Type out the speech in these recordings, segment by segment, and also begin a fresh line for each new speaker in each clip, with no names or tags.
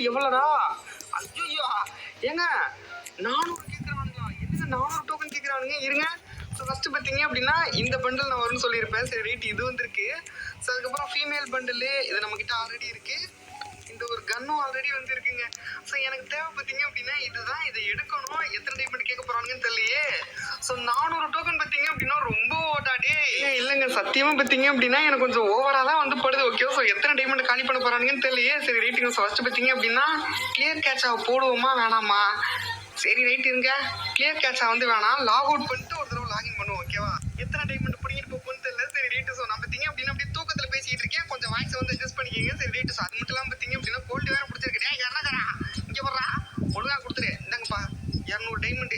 எவ்வளோடா? ஐயோ ஏங்க 400 கேட்குறானுங்களா? என்னங்க 400 டோக்கன் கேட்குறானுங்க? இருங்க. ஸோ ஃபஸ்ட்டு பார்த்தீங்க அப்படின்னா இந்த பண்டில் நான் வரும்னு சொல்லியிருப்பேன். சரி ரைட், இது வந்துருக்கு. ஸோ அதுக்கப்புறம் ஃபீமேல் பண்டில் இது நம்மக்கிட்ட ஆல்ரெடி இருக்குது. இந்த ஒரு கன்னும் ஆல்ரெடி வந்து இருக்குங்க. ஸோ எனக்கு தேவை பார்த்தீங்க அப்படின்னா இதுதான். இதை எடுக்கணும். எத்தனை டைமண்ட் கேட்க போகிறானுங்கன்னு தெரியலையே. ஸோ 400 டோக்கன் பார்த்தீங்க அப்படின்னா ரொம்ப ஓட்டாடே இல்லைங்க. சத்தியமாக பார்த்தீங்க அப்படின்னா எனக்கு கொஞ்சம் ஓவராக தான் வந்து படுது. ஓகே, ஸோ எத்தனை டைமண்ட் காலி பண்ண போகிறானுங்கன்னு தெரியலையே. சரி ரைட்டுங்க. ஸோ ஃபஸ்ட்டு பார்த்தீங்க அப்படின்னா கிளியர் கேட்சாக போடுவோமா வேணாமா? சரி ரைட் இருங்க. கிளியர் கேட்சா வந்து வேணாம். லாக் அவுட் பண்ணிட்டு ஒரு தடவை லாகின் பண்ணுவோம். ஓகேவா? எத்தனை டைமண்ட் பிடிங்கிட்டு போகும்னு தெரியல. சரி ரைட்டு. ஸோ நான் பார்த்தீங்க அப்படின்னா அப்படியே தூக்கத்தில் பேசிகிட்டு இருக்கேன். கொஞ்சம் வாய்ஸ் வந்து அட்ஜஸ்ட் பண்ணிக்கிங்க. சரி ரைட்டு. ஸோ அது மட்டும் இல்லாமல் பார்த்தீங்க அப்படின்னா கோல்டு வேறு பிடிச்சிருக்கேன். யாரா இங்கே வர்றா ஒழுங்காக கொடுத்துரு. இந்தாங்கப்பா 200 டைமண்ட்.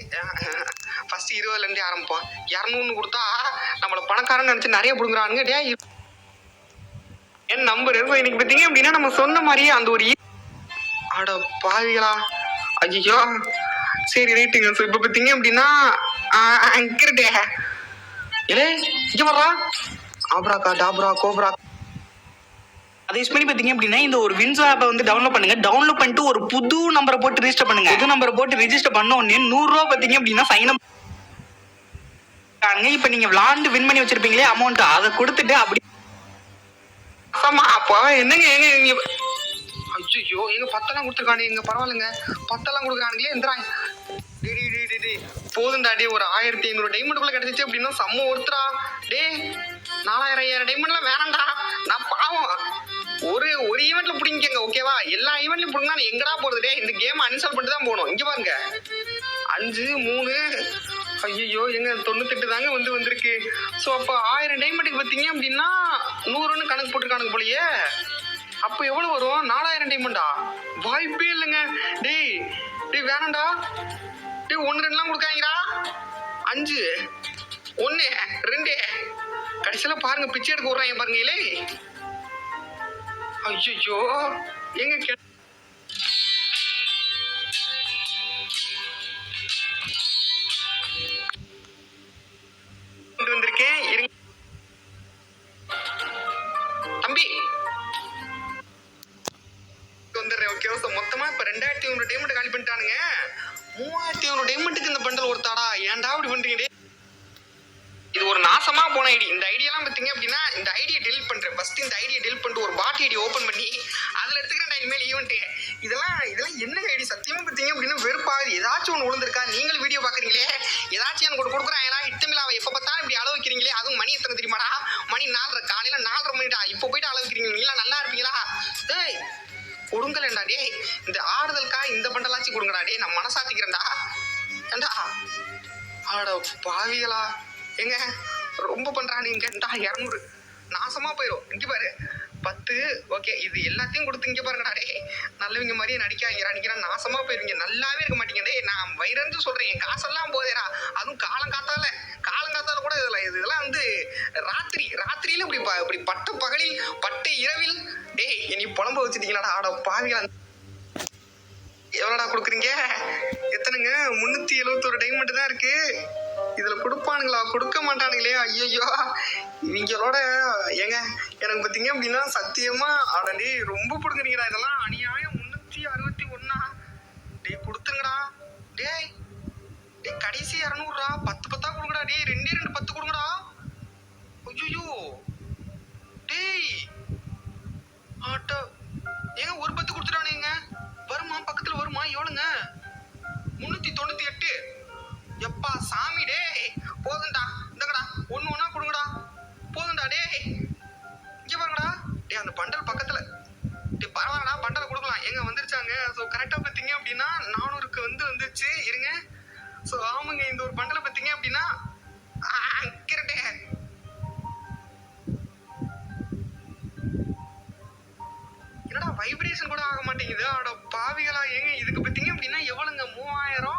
ஃபஸ்ட்டு 20லேருந்தே ஆரம்பிப்போம். 200 கொடுத்தா நம்மளை பணக்காரன்னு நினச்சி நிறைய பிடுங்குறானுங்க. டே என் நம்பரு. ஸோ இன்னைக்கு பார்த்தீங்க அப்படின்னா நம்ம சொன்ன மாதிரியே அந்த ஒரு அட பாவிகளா. ஐயோ சரி ரைட்டுங்க. ஸோ இப்போ பார்த்தீங்க அப்படின்னா அங்கிருட்டே இல்லை இங்கே வர்றா ஆப்ராக்கா டாப்ரா கோப்ரா. அதை யூஸ் பண்ணி பார்த்தீங்க அப்படின்னா இந்த ஒரு வின்சோ ஆப்பை வந்து டவுன்லோட் பண்ணுங்க. டவுன்லோட் பண்ணிட்டு ஒரு புது நம்பரை போட்டு ரிஜிஸ்டர் பண்ணுங்க. புது நம்பரை போட்டு ரிஜிஸ்டர் பண்ண உடனே 100 ரூபா பார்த்தீங்க அப்படின்னா சைன் அப். இப்போ நீங்கள் விளாண்டு வின் பண்ணி வச்சிருப்பீங்களே அமௌண்ட், அதை கொடுத்துட்டு அப்படி அப்போ என்னங்க எங்க ஐயோ எங்க 10 கொடுத்துருக்கானு. எங்க பரவாயில்லைங்க 10 கொடுக்குறானுங்களே. எந்திராங்க போதுண்டாடி. ஒரு 1500 டைமண்டுக்குள்ள கிடைச்சிச்சு அப்படின்னா செம்ம ஒருத்தரா. டே 4000 டைமண்ட்லாம் வேணாம்டா. நான் பாவம் ஒரு ஈவெண்ட்ல பிடிங்க. ஓகேவா? எல்லா ஈவெண்ட்லயும் பிடிங்க. நான் எங்கடா போறது? டே இந்த கேம் அன்இன்ஸ்டால் பண்ணிட்டு தான் போகணும். இங்க பாருங்க 5 3 ஐயோ எங்க 98 தாங்க வந்திருக்கு. ஸோ அப்போ 1000 டைமண்டுக்கு பார்த்தீங்க அப்படின்னா 100ன்னு கணக்கு போட்டுருக்கானுங்க போலயே. அப்போ எவ்வளோ வரும்? 4000 டைமண்டா? வாய்ப்பே இல்லைங்க. டேய் வேணாண்டா. டே 1 2லாம் கொடுக்காங்கடா. 5 1 2 கடைசியில் பாருங்க பிச்சை எடுக்க விட்றாங்க பாருங்க. இல்லை ஐயோ எங்க வந்திருக்கேன். இருங்க தம்பி வந்துடுறேன். ஓகே, ஸோ மொத்தமாக இப்போ 2100 டைமண்ட் காலி பண்ணிட்டானுங்க. 3100 டைமண்ட்டுக்கு இந்த பண்டல் ஒருத்தாடா. ஏன்டா அப்படி பண்ணுறீங்க? இது ஒரு நாசமா போன ஐடி. இந்த ஐடியெல்லாம் பார்த்தீங்க அப்படின்னா இந்த ஐடியை டெலிட் பண்ணுறேன். ஃபர்ஸ்ட் இந்த ஐடியை டெலிட் பண்ணிட்டு ஒரு பாட் ஐடி ஓப்பன் பண்ணி அதில் எடுத்துக்கிறேன் இனிமேல் ஈவெண்ட்டு. இதெல்லாம் என்ன ஐடி? சத்தியமாக பார்த்தீங்க அப்படின்னா வெறுப்பாகுது. ஏதாச்சும் ஒன்று விழுந்திருக்கா? நீங்களும் வீடியோ பார்க்குறீங்களே, ஏதாச்சும் எனக்கு கொடுக்குறான். ஏன்னா இட்டமில்லாவை எப்போ பார்த்தாலும் இப்படி அளவு வைக்கிறீங்களே. அதுவும் மணி எத்தனை தெரியுமாடா? மணி 4:30 காலையில் 4:30 மணிடா. இப்போ போயிட்டு அளவு வைக்கிறீங்க. நீங்களா நல்லா இருப்பீங்களா? ஏய் கொடுங்கலண்டா. டே இந்த ஆறுதலுக்கா இந்த பண்டலாச்சும் கொடுங்கடா. டே நான் மனசாத்திக்கிறேன்டா. ஏண்டா ஆட பாவிகளா எங்க ரொம்ப பண்றானுங்க. 200 நாசமா போயிடும். இங்க பாரு 10 ஓகே. இது எல்லாத்தையும் கொடுத்து இங்க பாருங்கடா. டே நல்லவங்க மாதிரியே நடிக்கிறான். நாசமா போயிருவீங்க. நல்லாவே இருக்க மாட்டீங்க. டே நான் வயிறந்து சொல்றேன். என் காசெல்லாம் போதேடா. அதுவும் காலங்காத்தால கூட இதெல்லாம் வந்து ராத்திரியில இப்படி பட்ட பகலில் பட்ட இரவில் டே இனி புலம்ப வச்சுட்டீங்களாடா. ஆட பாவிகளா. எவ்வளோடா கொடுக்குறீங்க? எத்தனைங்க? 371 டைமண்ட் தான் இருக்கு. இதுல கொடுப்பானுங்களா? கொடுக்க மாட்டானுங்களே. ஐயோ இவங்களோட ஏங்க எனக்கு பார்த்தீங்க அப்படின்னா சத்தியமா ஆடே ரொம்ப பிடுங்குறீங்கடா. இதெல்லாம் அநியாயம். 361 டே கொடுத்துங்கடா. டே கடைசி 200 10 10 கொடுங்கடா. டே 2 10 கொடுங்கடா. ஐயோ டேய் ஆட்டோ ஏங்க ஒரு 10 கொடுத்துட்டானுங்க. வருமா? பக்கத்துல வருமா? எவ்வளோங்க? 398. எப்பா சாமி. டே போதும்டா. இந்தங்கடா ஒண்ணா கொடுங்கடா. போதும்டா. டே இங்க பாருங்கடா. டே அந்த பண்டல் பக்கத்துல. டே பரவாயில்லடா பண்டலை கொடுக்கலாம். எங்க வந்துருச்சாங்க. ஸோ கரெக்டாக பார்த்தீங்க அப்படின்னா 400க்கு வந்துருச்சு. இருங்க. ஸோ ஆமாங்க இந்த ஒரு பண்டலை பார்த்தீங்க அப்படின்னா கிரட்டே என்னடா வைப்ரேஷன் கூட ஆக மாட்டேங்குது. அட பாவிகளா. ஏங்க இதுக்கு பார்த்தீங்க அப்படின்னா எவ்வளோங்க? 3000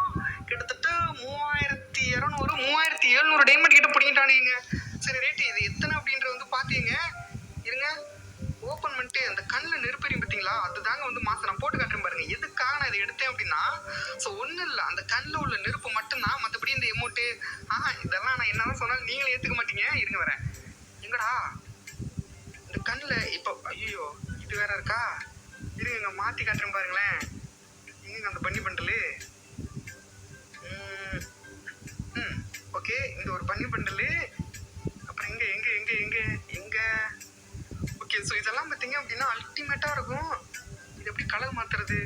கிட்டத்தட்ட 3200 3700 டைமண்ட் கிட்ட பிடிங்கிட்டானுங்க. சரி ரேட்டு இது எத்தனை அப்படின்ற வந்து பார்த்தீங்க. இருங்க ஓப்பன் பண்ணிட்டு அந்த கண்ணில் நெருப்பெறியும் பார்த்தீங்களா? அதுதாங்க வந்து மாசம் நான் போட்டு காட்டுறேன் பாருங்க. எதுக்காக நான் இதை எடுத்தேன் அப்படின்னா ஸோ ஒன்றும் இல்லை அந்த கண்ணில் உள்ள நெருப்பு மட்டும்தான். மற்றபடி இந்த எமௌண்ட்டு இதெல்லாம் நான் என்னதான் சொன்னாலும் நீங்களும் ஏற்றுக்க மாட்டீங்க. இருங்க வரேன். எங்கடா இந்த கண்ணில் இப்போ ஐயோ இது வேற இருக்கா? இருங்க மாற்றி மாற்றி காட்டுறேன் பாருங்களேன். எங்க அந்த பன்னி பண்டலு? ஓகே, இந்த ஒரு பன்னி பண்டலு. அப்புறம் எங்க எங்க எங்க எங்க எங்க ஓகே. ஸோ இதெல்லாம் பார்த்தீங்க அப்படின்னா அல்டிமேட்டாக இருக்கும். இது எப்படி கலர் மாற்றுறது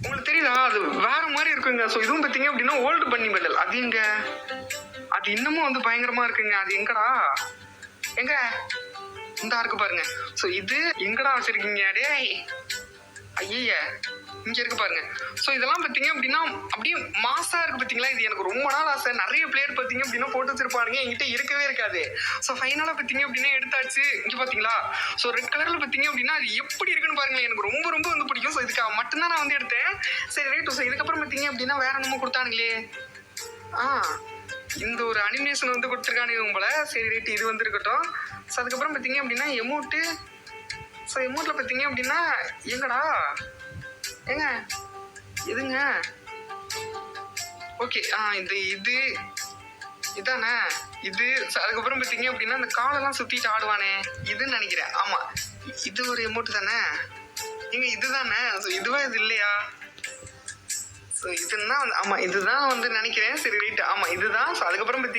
உங்களுக்கு தெரியுதா? அது வேற மாதிரி இருக்குங்க. ஸோ இதுவும் பார்த்தீங்க அப்படின்னா ஓல்டு பன்னி பண்டல். அது எங்க? அது இன்னமும் வந்து பயங்கரமா இருக்குங்க. அது எங்கடா? எங்க இந்த இருக்கு பாருங்க. ஸோ இது எங்கடா வச்சிருக்கீங்க? டேய் ஐய, இங்க இருக்கு பாருங்க. ஸோ இதெல்லாம் பார்த்தீங்க அப்படின்னா அப்படியே மாசா இருக்கு பார்த்தீங்களா? இது எனக்கு ரொம்ப நாள் ஆசை. நிறைய பிளேயர் பார்த்தீங்க அப்படின்னா போட்டு வச்சிருப்பாருங்க. என்கிட்ட இருக்கவே இருக்காது. ஸோ ஃபைனலாக பார்த்தீங்க அப்படின்னா எடுத்தாச்சு. இங்க பார்த்தீங்களா? ஸோ ரெட் கலர்ல பார்த்தீங்க அப்படின்னா அது எப்படி இருக்குன்னு பாருங்க. எனக்கு ரொம்ப ரொம்ப வந்து பிடிக்கும். ஸோ இதுக்காக மட்டும்தான் நான் வந்து எடுத்தேன். சரி ரைட்டு. ஸோ இதுக்கப்புறம் பார்த்தீங்க அப்படின்னா வேற என்னமோ கொடுத்தானுங்களே. இந்த ஒரு அனிமேஷன் வந்து கொடுத்துருக்கானுங்க உங்களை. சரி ரைட்டு, இது வந்து இருக்கட்டும். ஸோ அதுக்கப்புறம் பார்த்தீங்க அப்படின்னா எமௌண்ட்டு. ஸோ எமௌண்ட்டில் பார்த்தீங்க அப்படின்னா எங்கடா ஏங்க இதுங்க? ஓகே, இது இதானே இது. அதுக்கப்புறம் பார்த்தீங்க அப்படின்னா அந்த காலெல்லாம் சுற்றிட்டு ஆடுவானே, இதுன்னு நினைக்கிறேன். ஆமாம், இது ஒரு எமௌண்ட் தானே ஏங்க? இதுதானே? ஸோ இதுவா இது இல்லையா? ஸோ இதுன்னா ஆமாம் இதுதான் வந்து நினைக்கிறேன். சரி ரைட்டு, ஆமாம் இதுதான். ஸோ அதுக்கப்புறம்